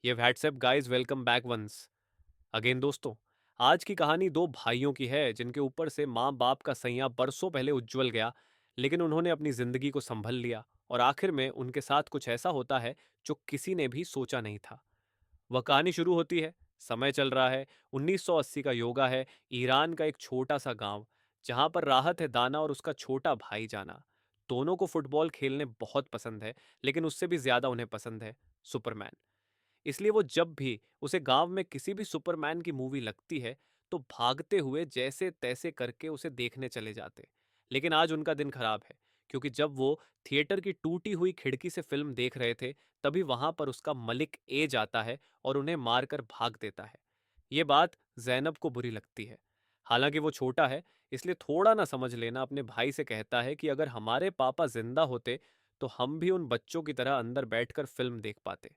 ये what's up guys welcome back once again दोस्तों। आज की कहानी दो भाइयों की है जिनके ऊपर से माँ बाप का सैयां बरसों पहले उज्जवल गया, लेकिन उन्होंने अपनी जिंदगी को संभल लिया और आखिर में उनके साथ कुछ ऐसा होता है जो किसी ने भी सोचा नहीं था। वह कहानी शुरू होती है। समय चल रहा है, 1980 का योगा है, ईरान का एक छोटा सा गांव जहां पर राहत है दाना और उसका छोटा भाई जाना। दोनों को फुटबॉल खेलने बहुत पसंद है, लेकिन उससे भी ज्यादा उन्हें पसंद है सुपरमैन। इसलिए वो जब भी उसे गांव में किसी भी सुपरमैन की मूवी लगती है तो भागते हुए जैसे तैसे करके उसे देखने चले जाते। लेकिन आज उनका दिन खराब है, क्योंकि जब वो थिएटर की टूटी हुई खिड़की से फिल्म देख रहे थे तभी वहां पर उसका मलिक ए जाता है और उन्हें मारकर भाग देता है। ये बात जैनब को बुरी लगती है। हालांकि वो छोटा है, इसलिए थोड़ा ना समझ लेना अपने भाई से कहता है कि अगर हमारे पापा जिंदा होते तो हम भी उन बच्चों की तरह अंदर बैठकर फिल्म देख पाते।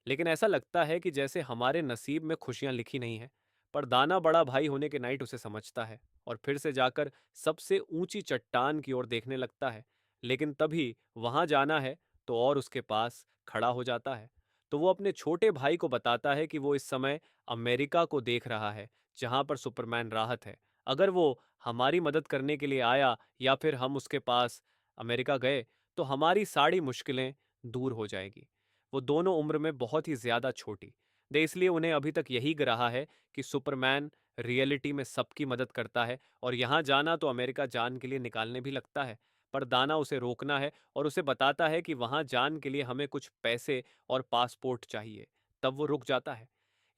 लेकिन ऐसा लगता है कि जैसे हमारे नसीब में खुशियां लिखी नहीं है। पर दाना बड़ा भाई होने के नाइट उसे समझता है और फिर से जाकर सबसे ऊंची चट्टान की ओर देखने लगता है। लेकिन तभी वहां जाना है तो और उसके पास खड़ा हो जाता है। तो वो अपने छोटे भाई को बताता है कि वो इस समय अमेरिका को देख रहा है, जहां पर सुपरमैन राहत है। अगर वो हमारी मदद करने के लिए आया या फिर हम उसके पास अमेरिका गए तो हमारी सारी मुश्किलें दूर हो जाएगी। वो दोनों उम्र में बहुत ही ज्यादा छोटी दे, इसलिए उन्हें अभी तक यही रहा है कि सुपरमैन रियलिटी में सबकी मदद करता है और यहाँ जाना तो अमेरिका जान के लिए निकालने भी लगता है। पर दाना उसे रोकना है और उसे बताता है कि वहां जान के लिए हमें कुछ पैसे और पासपोर्ट चाहिए। तब वो रुक जाता है।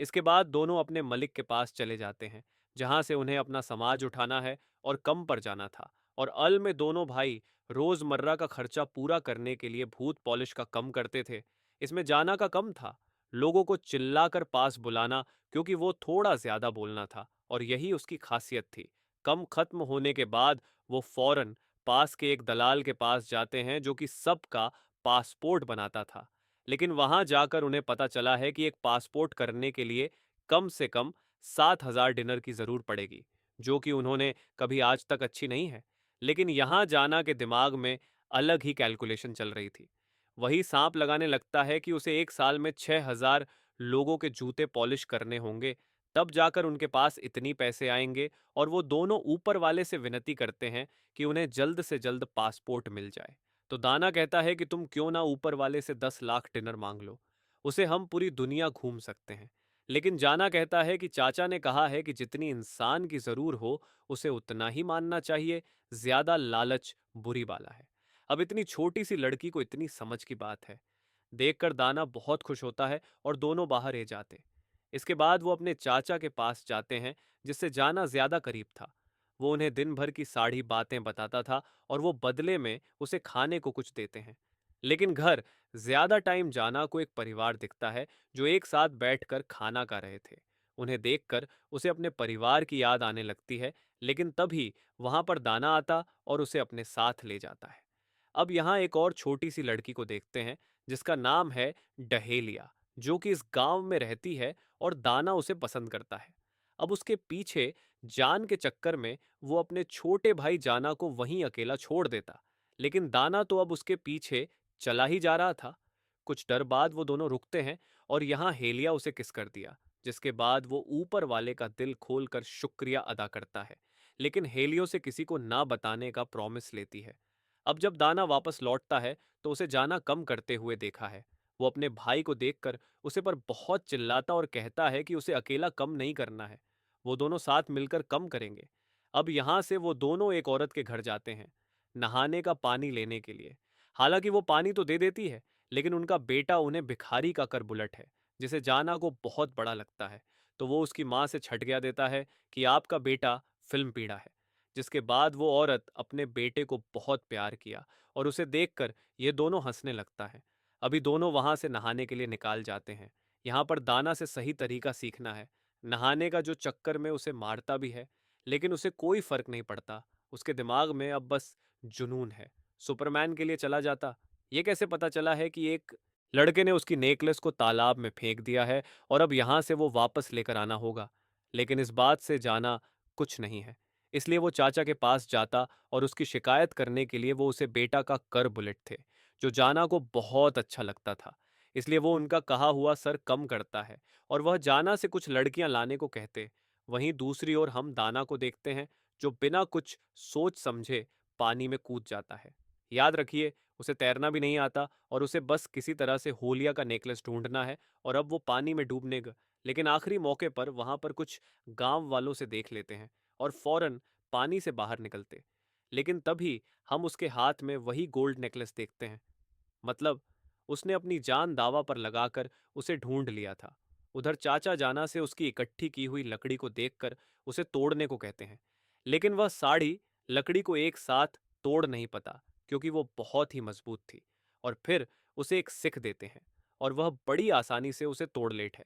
इसके बाद दोनों अपने मलिक के पास चले जाते हैं, जहां से उन्हें अपना समाज उठाना है और कम पर जाना था। और अल में दोनों भाई रोजमर्रा का खर्चा पूरा करने के लिए भूत पॉलिश का कम करते थे। इसमें जाना का कम था, लोगों को चिल्लाकर पास बुलाना, क्योंकि वो थोड़ा ज्यादा बोलना था और यही उसकी खासियत थी। कम खत्म होने के बाद वो फौरन पास के एक दलाल के पास जाते हैं जो कि सबका पासपोर्ट बनाता था। लेकिन वहां जाकर उन्हें पता चला है कि एक पासपोर्ट करने के लिए कम से कम 7,000 डिनर की जरूर पड़ेगी, जो कि उन्होंने कभी आज तक अच्छी नहीं है। लेकिन यहां जाना के दिमाग में अलग ही कैलकुलेशन चल रही थी। वही सांप लगाने लगता है कि उसे एक साल में 6,000 लोगों के जूते पॉलिश करने होंगे, तब जाकर उनके पास इतनी पैसे आएंगे। और वो दोनों ऊपर वाले से विनती करते हैं कि उन्हें जल्द से जल्द पासपोर्ट मिल जाए। तो दाना कहता है कि तुम क्यों ना ऊपर वाले से 10 लाख डिनर मांग लो, उसे हम पूरी दुनिया घूम सकते हैं। लेकिन जाना कहता है कि चाचा ने कहा है कि जितनी इंसान की जरूर हो उसे उतना ही मानना चाहिए, ज्यादा लालच बुरी बाला है। अब इतनी छोटी सी लड़की को इतनी समझ की बात है। देखकर दाना बहुत खुश होता है और दोनों बाहर ए जाते। इसके बाद वो अपने चाचा के पास जाते हैं, जिससे जाना ज्यादा करीब था। वो उन्हें दिन भर की सारी बातें बताता था और वो बदले में उसे खाने को कुछ देते हैं। लेकिन घर ज्यादा टाइम जाना को एक परिवार दिखता है जो एक साथ बैठकर खाना खा रहे थे। उन्हें देखकर उसे अपने परिवार की याद आने लगती है। लेकिन तभी वहां पर दाना आता और उसे अपने साथ ले जाता है। अब यहाँ एक और छोटी सी लड़की को देखते हैं, जिसका नाम है डहेलिया, जो कि इस गांव में रहती है और दाना उसे पसंद करता है। अब उसके पीछे जान के चक्कर में वो अपने छोटे भाई जाना को वहीं अकेला छोड़ देता। लेकिन दाना तो अब उसके पीछे चला ही जा रहा था। कुछ डर बाद वो दोनों रुकते हैं और यहाँ हेलिया उसे किस कर दिया, जिसके बाद वो ऊपर वाले का दिल खोलकर शुक्रिया अदा करता है। लेकिन हेलियो से किसी को ना बताने का प्रॉमिस लेती है। अब जब दाना वापस लौटता है तो उसे जाना कम करते हुए देखा है। वो अपने भाई को देखकर उसे पर बहुत चिल्लाता और कहता है कि उसे अकेला कम नहीं करना है, वो दोनों साथ मिलकर कम करेंगे। अब यहाँ से वो दोनों एक औरत के घर जाते हैं, नहाने का पानी लेने के लिए। हालांकि वो पानी तो दे देती है, लेकिन उनका बेटा उन्हें भिखारी का कर बुलट है, जिसे जाना को बहुत बड़ा लगता है। तो वो उसकी माँ से छट गया देता है कि आपका बेटा फिल्म पीड़ा है। जिसके बाद वो औरत अपने बेटे को बहुत प्यार किया और उसे देखकर ये दोनों हंसने लगता है। अभी दोनों वहां से नहाने के लिए निकाल जाते हैं। यहाँ पर दाना से सही तरीका सीखना है। नहाने का जो चक्कर में उसे मारता भी है, लेकिन उसे कोई फर्क नहीं पड़ता। उसके दिमाग में अब बस जुनून है। सुपरमैन के लिए चला जाता। ये कैसे पता चला है कि एक लड़के ने उसकी नेकलेस को तालाब में फेंक दिया है और अब यहां से वो वापस लेकर आना होगा। लेकिन इस बात से जाना कुछ नहीं है। इसलिए वो चाचा के पास जाता और उसकी शिकायत करने के लिए वो उसे बेटा का कर बुलेट थे, जो जाना को बहुत अच्छा लगता था। इसलिए वो उनका कहा हुआ सर कम करता है और वह जाना से कुछ लड़कियां लाने को कहते। वहीं दूसरी ओर हम दाना को देखते हैं, जो बिना कुछ सोच समझे पानी में कूद जाता है। याद रखिए, उसे तैरना भी नहीं आता और उसे बस किसी तरह से होलिया का नेकलेस ढूंढना है, और अब वो पानी में डूबने लेकिन आखिरी मौके पर वहां पर कुछ गांव वालों से देख लेते हैं और फौरन पानी से बाहर निकलते। लेकिन तभी हम उसके हाथ में वही गोल्ड नेकलेस देखते हैं। मतलब उसने अपनी जान दांव पर लगाकर उसे ढूंढ लिया था। उधर चाचा जाना से उसकी इकट्ठी की हुई लकड़ी को देखकर उसे तोड़ने को कहते हैं, लेकिन वह साड़ी लकड़ी को एक साथ तोड़ नहीं पाता क्योंकि वो बहुत ही मजबूत थी। और फिर उसे एक सिख देते हैं और वह बड़ी आसानी से उसे तोड़ लेट है।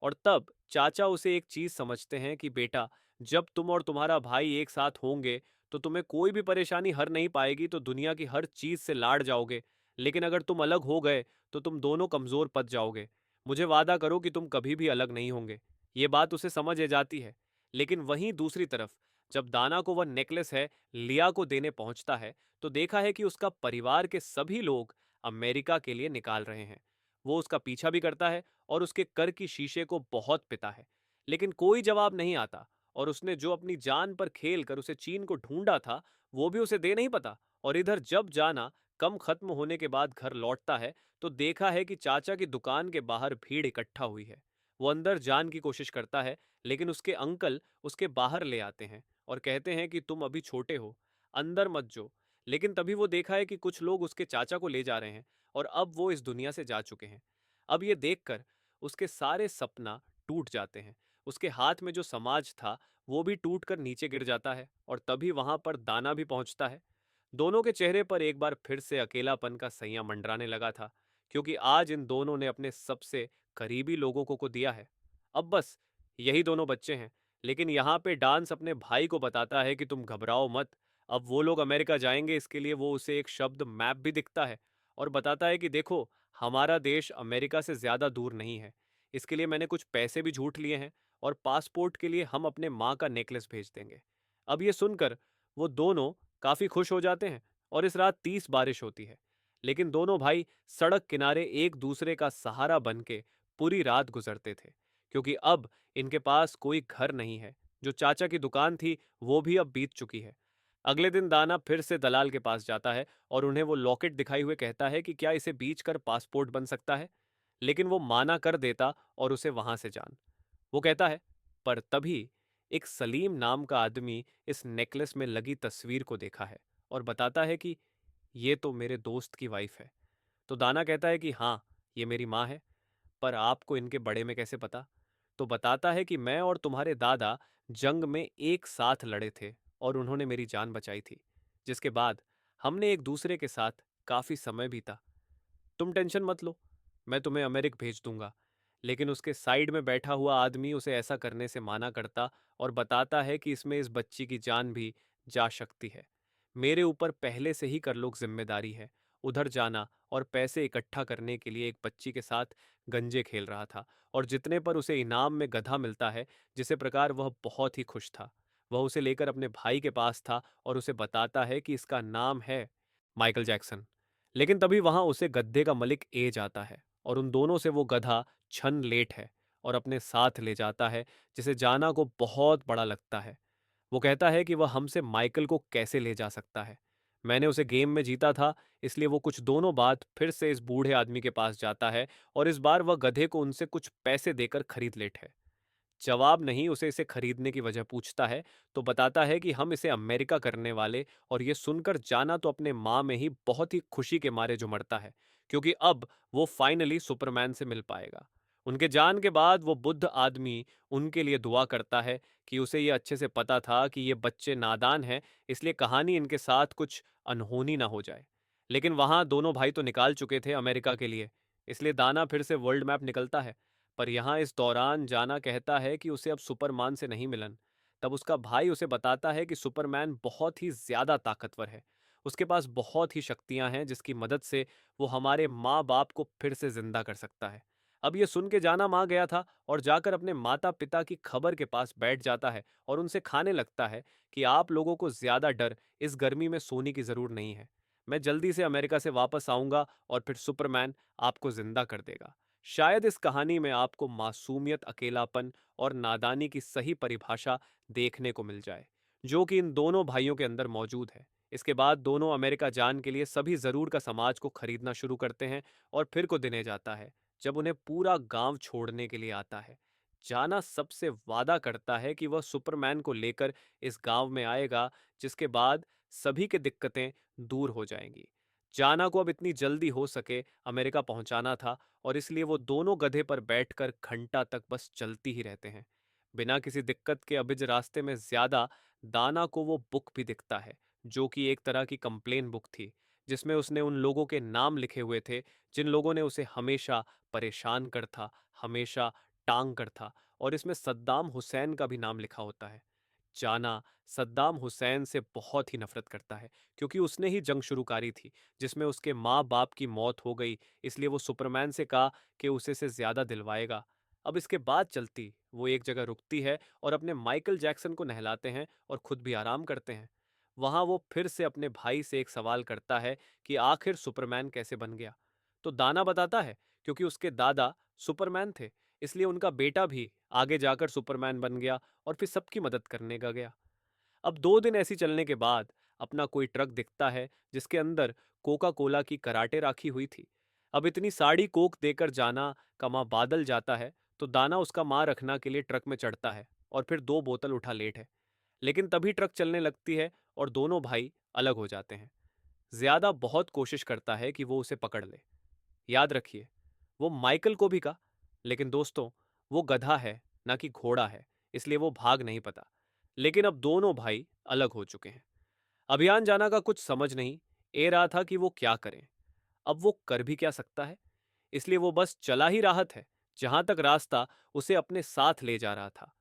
और तब चाचा उसे एक चीज समझते हैं कि बेटा, जब तुम और तुम्हारा भाई एक साथ होंगे तो तुम्हें कोई भी परेशानी हर नहीं पाएगी, तो दुनिया की हर चीज से लाड़ जाओगे। लेकिन अगर तुम अलग हो गए तो तुम दोनों कमजोर पड़ जाओगे। मुझे वादा करो कि तुम कभी भी अलग नहीं होंगे। ये बात उसे समझ आ जाती है। लेकिन वहीं दूसरी तरफ जब दाना को वह नेकलेस है लिया को देने पहुंचता है, तो देखा है कि उसका परिवार के सभी लोग अमेरिका के लिए निकाल रहे हैं। वो उसका पीछा भी करता है और उसके कर की शीशे को बहुत पिता है, लेकिन कोई जवाब नहीं आता। और उसने जो अपनी जान पर खेल कर उसे चीन को ढूंढा था, वो भी उसे दे नहीं पता। और इधर जब जाना कम खत्म होने के बाद घर लौटता है, तो देखा है कि चाचा की दुकान के बाहर भीड़ इकट्ठा हुई है। वो अंदर जाने की कोशिश करता है, लेकिन उसके अंकल उसके बाहर ले आते हैं और कहते हैं कि तुम अभी छोटे हो, अंदर मत जो। लेकिन तभी वो देखा है कि कुछ लोग उसके चाचा को ले जा रहे हैं और अब वो इस दुनिया से जा चुके हैं। अब ये देखकर उसके सारे सपना टूट जाते हैं। उसके हाथ में जो समाज था वो भी टूटकर नीचे गिर जाता है और तभी वहां पर दाना भी पहुंचता है। दोनों के चेहरे पर एक बार फिर से अकेलापन का सैया मंडराने लगा था, क्योंकि आज इन दोनों ने अपने सबसे करीबी लोगों को दिया है। अब बस यही दोनों बच्चे हैं। लेकिन यहाँ पे डांस अपने भाई को बताता है कि तुम घबराओ मत। अब वो लोग अमेरिका जाएंगे, इसके लिए वो उसे एक शब्द मैप भी दिखता है और बताता है कि देखो, हमारा देश अमेरिका से ज्यादा दूर नहीं है। इसके लिए मैंने कुछ पैसे भी झूठ लिए हैं और पासपोर्ट के लिए हम अपने माँ का नेकलेस भेज देंगे। अब ये सुनकर वो दोनों काफी खुश हो जाते हैं और इस रात 30 बारिश होती है। लेकिन दोनों भाई सड़क किनारे एक दूसरे का सहारा बन के पूरी रात गुजरते थे, क्योंकि अब इनके पास कोई घर नहीं है। जो चाचा की दुकान थी वो भी अब बीत चुकी है। अगले दिन दाना फिर से दलाल के पास जाता है और उन्हें वो लॉकेट दिखाई हुए कहता है कि क्या इसे बेच कर पासपोर्ट बन सकता है। लेकिन वो माना कर देता और उसे वहां से जान। वो कहता है, पर तभी एक सलीम नाम का आदमी इस नेकलेस में लगी तस्वीर को देखा है और बताता है कि ये तो मेरे दोस्त की वाइफ है। तो दाना कहता है कि हाँ, ये मेरी माँ है। पर आपको इनके बड़े में कैसे पता? तो बताता है कि मैं और तुम्हारे दादा जंग में एक साथ लड़े थे और उन्होंने मेरी जान बचाई थी, जिसके बाद हमने एक दूसरे के साथ काफी समय बीता। तुम टेंशन मत लो, मैं तुम्हें अमेरिक भेज दूंगा। लेकिन उसके साइड में बैठा हुआ आदमी उसे ऐसा करने से माना करता और बताता है कि इसमें इस बच्ची की जान भी जा सकती है। मेरे ऊपर पहले से ही कर लो जिम्मेदारी है। उधर जाना और पैसे इकट्ठा करने के लिए एक बच्ची के साथ गंजे खेल रहा था, और जितने पर उसे इनाम में गधा मिलता है, जिसे प्रकार वह बहुत ही खुश था। वह उसे लेकर अपने भाई के पास था और उसे बताता है कि इसका नाम है माइकल जैक्सन। लेकिन तभी वहां उसे गद्दे का मलिक ए जाता है और उन दोनों से वो गधा छन लेट है और अपने साथ ले जाता है, जिसे जाना को बहुत बड़ा लगता है। वो कहता है कि वह हमसे माइकल को कैसे ले जा सकता है। मैंने उसे गेम में जीता था, इसलिए वो कुछ दोनों बाद फिर से इस बूढ़े आदमी के पास जाता है और इस बार वह गधे को उनसे कुछ पैसे देकर खरीद लेट है। जवाब नहीं उसे इसे खरीदने की वजह पूछता है, तो बताता है कि हम इसे अमेरिका करने वाले। और ये सुनकर जाना तो अपने माँ में ही बहुत ही खुशी के मारे जो मरता है, क्योंकि अब वो फाइनली सुपरमैन से मिल पाएगा। उनके जान के बाद वो बुद्ध आदमी उनके लिए दुआ करता है कि उसे ये अच्छे से पता था कि ये बच्चे नादान हैं, इसलिए कहानी इनके साथ कुछ अनहोनी ना हो जाए। लेकिन वहां दोनों भाई तो निकाल चुके थे अमेरिका के लिए, इसलिए दाना फिर से वर्ल्ड मैप निकलता है। पर यहाँ इस दौरान जाना कहता है कि उसे अब सुपरमैन से नहीं मिलन। तब उसका भाई उसे बताता है कि सुपरमैन बहुत ही ज्यादा ताकतवर है। उसके पास बहुत ही शक्तियां हैं जिसकी मदद से वो हमारे माँ बाप को फिर से जिंदा कर सकता है। अब ये सुन के जाना माँ गया था और जाकर अपने माता पिता की खबर के पास बैठ जाता है और उनसे खाने लगता है कि आप लोगों को ज्यादा डर इस गर्मी में सोने की जरूर नहीं है। मैं जल्दी से अमेरिका से वापस आऊंगा और फिर सुपरमैन आपको जिंदा कर देगा। शायद इस कहानी में आपको मासूमियत, अकेलापन और नादानी की सही परिभाषा देखने को मिल जाए, जो कि इन दोनों भाइयों के अंदर मौजूद है। इसके बाद दोनों अमेरिका जान के लिए सभी जरूर का समाज को खरीदना शुरू करते हैं और फिर को दिने जाता है जब उन्हें पूरा गांव छोड़ने के लिए आता है। जाना सबसे वादा करता है कि वह सुपरमैन को लेकर इस गांव में आएगा, जिसके बाद सभी की दिक्कतें दूर हो जाएंगी। जाना को अब इतनी जल्दी हो सके अमेरिका पहुंचाना था और इसलिए वो दोनों गधे पर बैठकर घंटा तक बस चलती ही रहते हैं। बिना किसी दिक्कत के अभिज रास्ते में ज्यादा दाना को वो बुक भी दिखता है, जो कि एक तरह की कंप्लेन बुक थी, जिसमें उसने उन लोगों के नाम लिखे हुए थे जिन लोगों ने उसे हमेशा परेशान कर था, हमेशा टांग कर था। और इसमें सद्दाम हुसैन का भी नाम लिखा होता है। जाना सद्दाम हुसैन से बहुत ही नफरत करता है, क्योंकि उसने ही जंग शुरू करी थी जिसमें उसके माँ बाप की मौत हो गई। इसलिए वो सुपरमैन से कहा कि उसे से ज्यादा दिलवाएगा। अब इसके बाद चलती वो एक जगह रुकती है और अपने माइकल जैक्सन को नहलाते हैं और खुद भी आराम करते हैं। वहां वो फिर से अपने भाई से एक सवाल करता है कि आखिर सुपरमैन कैसे बन गया। तो दाना बताता है क्योंकि उसके दादा सुपरमैन थे, इसलिए उनका बेटा भी आगे जाकर सुपरमैन बन गया और फिर सबकी मदद करने का गया। अब 2 दिन ऐसी चलने के बाद अपना कोई ट्रक दिखता है जिसके अंदर कोका कोला की कराटे राखी हुई थी। अब इतनी साड़ी कोक देकर जाना का माँ बादल जाता है, तो दाना उसका माँ रखना के लिए ट्रक में चढ़ता है और फिर 2 बोतल उठा लेट है। लेकिन तभी ट्रक चलने लगती है और दोनों भाई अलग हो जाते हैं। ज्यादा बहुत कोशिश करता है कि वो उसे पकड़ ले। याद रखिए, वो माइकल को भी कहा, लेकिन दोस्तों, वो गधा है, ना कि घोड़ा है, इसलिए वो भाग नहीं पता। लेकिन अब दोनों भाई अलग हो चुके हैं। अभियान जाना का कुछ समझ नहीं ए रहा था कि वो क्या करें। अब वो कर भी क्या सकता है, इसलिए वो बस चला ही राहत है जहां तक रास्ता उसे अपने साथ ले जा रहा था।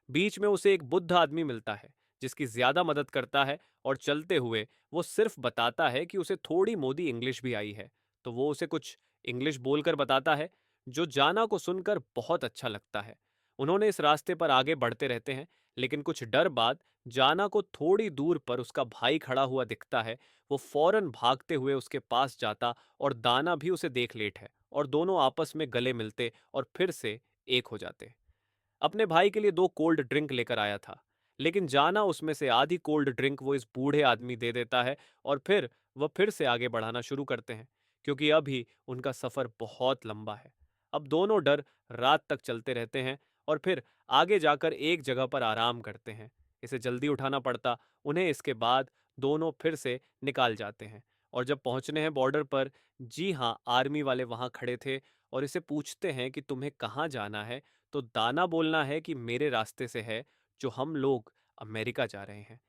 बीच में उसे एक बुद्ध आदमी मिलता है जिसकी ज्यादा मदद करता है और चलते हुए वो सिर्फ बताता है कि उसे थोड़ी मोदी इंग्लिश भी आई है। तो वो उसे कुछ इंग्लिश बोलकर बताता है, जो जाना को सुनकर बहुत अच्छा लगता है। उन्होंने इस रास्ते पर आगे बढ़ते रहते हैं, लेकिन कुछ डर बाद जाना को थोड़ी दूर पर उसका भाई खड़ा हुआ दिखता है। वो फौरन भागते हुए उसके पास जाता और दाना भी उसे देख लेट है और दोनों आपस में गले मिलते और फिर से एक हो जाते। अपने भाई के लिए 2 कोल्ड ड्रिंक लेकर आया था, लेकिन जाना उसमें से आधी कोल्ड ड्रिंक वो इस बूढ़े आदमी दे देता है और फिर वह फिर से आगे बढ़ाना शुरू करते हैं, क्योंकि अभी उनका सफर बहुत लंबा है। अब दोनों डर रात तक चलते रहते हैं और फिर आगे जाकर एक जगह पर आराम करते हैं। इसे जल्दी उठाना पड़ता उन्हें। इसके बाद दोनों फिर से निकाल जाते हैं और जब पहुंचने हैं बॉर्डर पर, जी हाँ, आर्मी वाले वहां खड़े थे और इसे पूछते हैं कि तुम्हें कहाँ जाना है। तो दाना बोलना है कि मेरे रास्ते से है, जो हम लोग अमेरिका जा रहे हैं।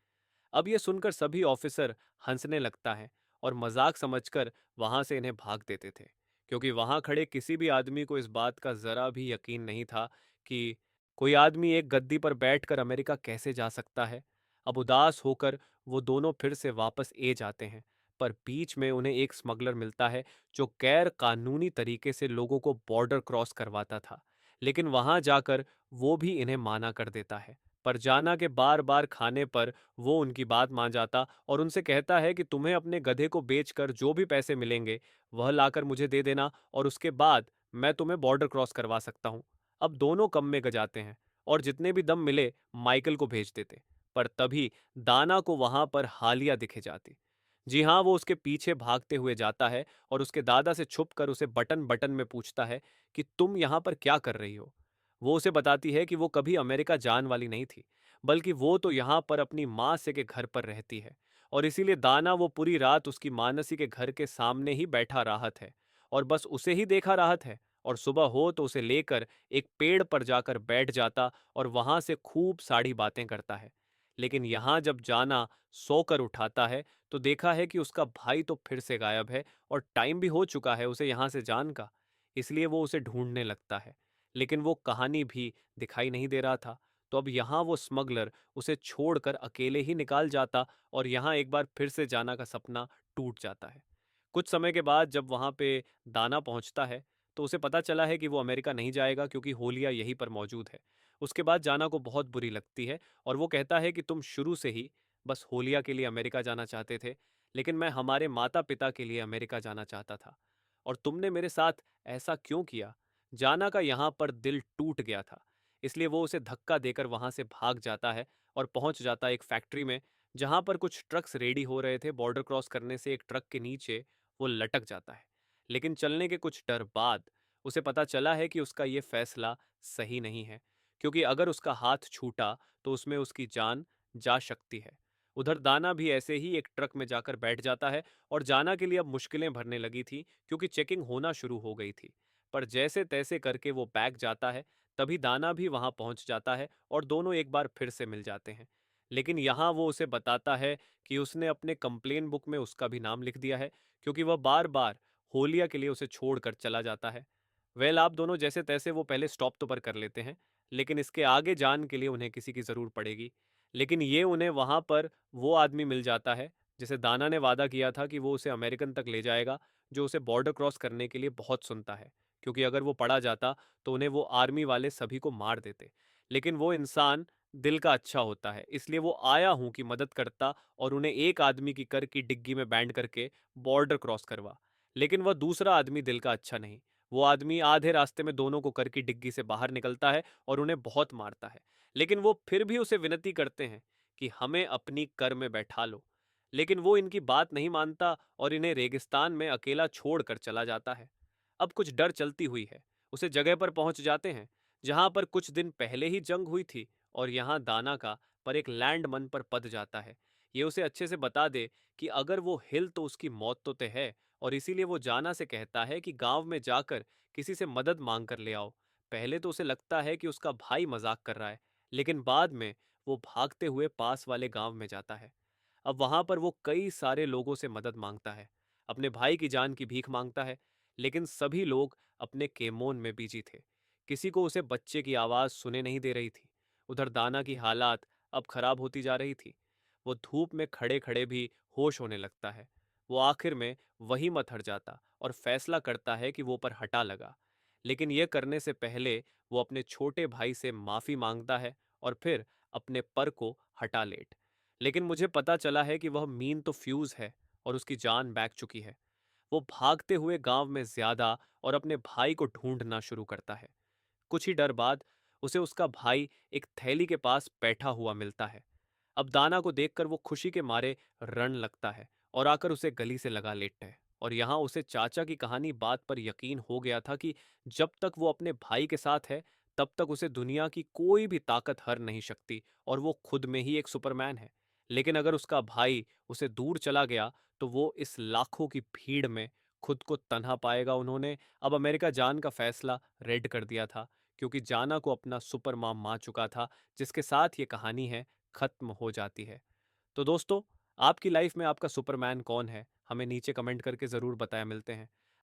अब ये सुनकर सभी ऑफिसर हंसने लगता है और मजाक समझकर वहां से इन्हें भाग देते थे, क्योंकि वहां खड़े किसी भी आदमी को इस बात का जरा भी यकीन नहीं था कि कोई आदमी एक गद्दी पर बैठकर अमेरिका कैसे जा सकता है। अब उदास होकर वो दोनों फिर से वापस ए जाते हैं, पर बीच में उन्हें एक स्मगलर मिलता है जो गैर कानूनी तरीके से लोगों को बॉर्डर क्रॉस करवाता था। लेकिन वहां जाकर वो भी इन्हें माना कर देता है। पर जाना के बार बार खाने पर वो उनकी बात मान जाता और उनसे कहता है कि तुम्हें अपने गधे को बेचकर जो भी पैसे मिलेंगे वह लाकर मुझे दे देना, और उसके बाद मैं तुम्हें बॉर्डर क्रॉस करवा सकता हूँ। अब दोनों कम में गजाते हैं और जितने भी दम मिले माइकल को भेज देते। पर तभी दाना को वहां पर हालिया दिखे जाती। जी हाँ, वो उसके पीछे भागते हुए जाता है और उसके दादा से छुपकर उसे बटन बटन में पूछता है कि तुम यहाँ पर क्या कर रही हो। वो उसे बताती है कि वो कभी अमेरिका जान वाली नहीं थी, बल्कि वो तो यहाँ पर अपनी माँ से के घर पर रहती है, और इसीलिए दाना वो पूरी रात उसकी मानसी के घर के सामने ही बैठा राहत है और बस उसे ही देखा राहत है। और सुबह हो तो उसे लेकर एक पेड़ पर जाकर बैठ जाता और वहां से खूब सारी बातें करता है। लेकिन यहाँ जब जाना सोकर उठाता है तो देखा है कि उसका भाई तो फिर से गायब है और टाइम भी हो चुका है उसे यहाँ से जान का। इसलिए वो उसे ढूंढने लगता है, लेकिन वो कहानी भी दिखाई नहीं दे रहा था। तो अब यहाँ वो स्मगलर उसे छोड़कर अकेले ही निकाल जाता और यहाँ एक बार फिर से जाना का सपना टूट जाता है। कुछ समय के बाद जब वहाँ पे दाना पहुँचता है, तो उसे पता चला है कि वो अमेरिका नहीं जाएगा क्योंकि होलिया यहीं पर मौजूद है। उसके बाद जाना को बहुत बुरी लगती है और वो कहता है कि तुम शुरू से ही बस होलिया के लिए अमेरिका जाना चाहते थे, लेकिन मैं हमारे माता पिता के लिए अमेरिका जाना चाहता था। और तुमने मेरे साथ ऐसा क्यों किया? जाना का यहाँ पर दिल टूट गया था। इसलिए वो उसे धक्का देकर वहां से भाग जाता है और पहुंच जाता है एक फैक्ट्री में, जहां पर कुछ ट्रक्स रेडी हो रहे थे। बॉर्डर क्रॉस करने से एक ट्रक के नीचे वो लटक जाता है। लेकिन चलने के कुछ डर बाद उसे पता चला है कि उसका ये फैसला सही नहीं है, क्योंकि अगर उसका हाथ छूटा तो उसमें उसकी जान जा सकती है। उधर दाना भी ऐसे ही एक ट्रक में जाकर बैठ जाता है और जाना के लिए अब मुश्किलें भरने लगी थी, क्योंकि चेकिंग होना शुरू हो गई थी। पर जैसे तैसे करके वो बैग जाता है। तभी दाना भी वहां पहुंच जाता है और दोनों एक बार फिर से मिल जाते हैं। लेकिन यहाँ वो उसे बताता है कि उसने अपने कंप्लेन बुक में उसका भी नाम लिख दिया है, क्योंकि वह बार बार होलिया के लिए उसे छोड़कर चला जाता है। वेल, आप दोनों जैसे तैसे वो पहले स्टॉप तो पर कर लेते हैं, लेकिन इसके आगे जान के लिए उन्हें किसी की ज़रूर पड़ेगी। लेकिन ये उन्हें वहाँ पर वो आदमी मिल जाता है जिसे दाना ने वादा किया था कि वो उसे अमेरिकन तक ले जाएगा, जो उसे बॉर्डर क्रॉस करने के लिए बहुत सुनता है, क्योंकि अगर वो पड़ा जाता तो उन्हें वो आर्मी वाले सभी को मार देते। लेकिन वो इंसान दिल का अच्छा होता है, इसलिए वो आया हूं कि मदद करता और उन्हें एक आदमी की कर की डिग्गी में बैंड करके बॉर्डर क्रॉस करवा। लेकिन वह दूसरा आदमी दिल का अच्छा नहीं। वो आदमी आधे रास्ते में दोनों को कर की डिग्गी से बाहर निकलता है और उन्हें बहुत मारता है। लेकिन वो फिर भी उसे विनती करते हैं कि हमें अपनी कर में बैठा लो। लेकिन वो इनकी बात नहीं मानता और इन्हें रेगिस्तान में अकेला छोड़कर चला जाता है। अब कुछ डर चलती हुई है। उसे जगह पर पहुंच जाते हैं जहां पर कुछ दिन पहले ही जंग हुई थी, और यहाँ दाना का पर एक लैंडमन पर पद जाता है। ये उसे अच्छे से बता दे कि अगर वो हिल तो उसकी मौत तो तय है, और इसीलिए वो जाना से कहता है कि गांव में जाकर किसी से मदद मांग कर ले आओ। पहले तो उसे लगता है कि उसका भाई मजाक कर रहा है, लेकिन बाद में वो भागते हुए पास वाले गांव में जाता है। अब वहां पर वो कई सारे लोगों से मदद मांगता है, अपने भाई की जान की भीख मांगता है। लेकिन सभी लोग अपने केमोन में बिजी थे। किसी को उसे बच्चे की आवाज सुने नहीं दे रही थी। उधर दाना की हालात अब खराब होती जा रही थी। वो धूप में खड़े खड़े भी होश होने लगता है। वो आखिर में वही मत हट जाता और फैसला करता है कि वो पर हटा लगा। लेकिन यह करने से पहले वो अपने छोटे भाई से माफी मांगता है और फिर अपने पर को हटा लेट। लेकिन मुझे पता चला है कि वह मीन तो फ्यूज है और उसकी जान बैग चुकी है। वो भागते हुए गांव में ज्यादा और अपने भाई को ढूंढना शुरू करता है। कुछ ही डर बाद उसे उसका भाई एक थैली के पास बैठा हुआ मिलता है। अब दाना को देखकर वो खुशी के मारे रण लगता है और आकर उसे गली से लगा लेटता है। और यहाँ उसे चाचा की कहानी बात पर यकीन हो गया था कि जब तक वो अपने भाई के साथ है, तब तक उसे दुनिया की कोई भी ताकत हर नहीं सकती, और वो खुद में ही एक सुपरमैन है। लेकिन अगर उसका भाई उसे दूर चला गया तो वो इस लाखों की भीड़ में खुद को तन्हा पाएगा। उन्होंने अब अमेरिका जान का फैसला रेड कर दिया था, क्योंकि जाना को अपना सुपर मॉम मान चुका था, जिसके साथ ये कहानी है खत्म हो जाती है। तो दोस्तों, आपकी लाइफ में आपका सुपरमैन कौन है? हमें नीचे कमेंट करके ज़रूर बताया। मिलते हैं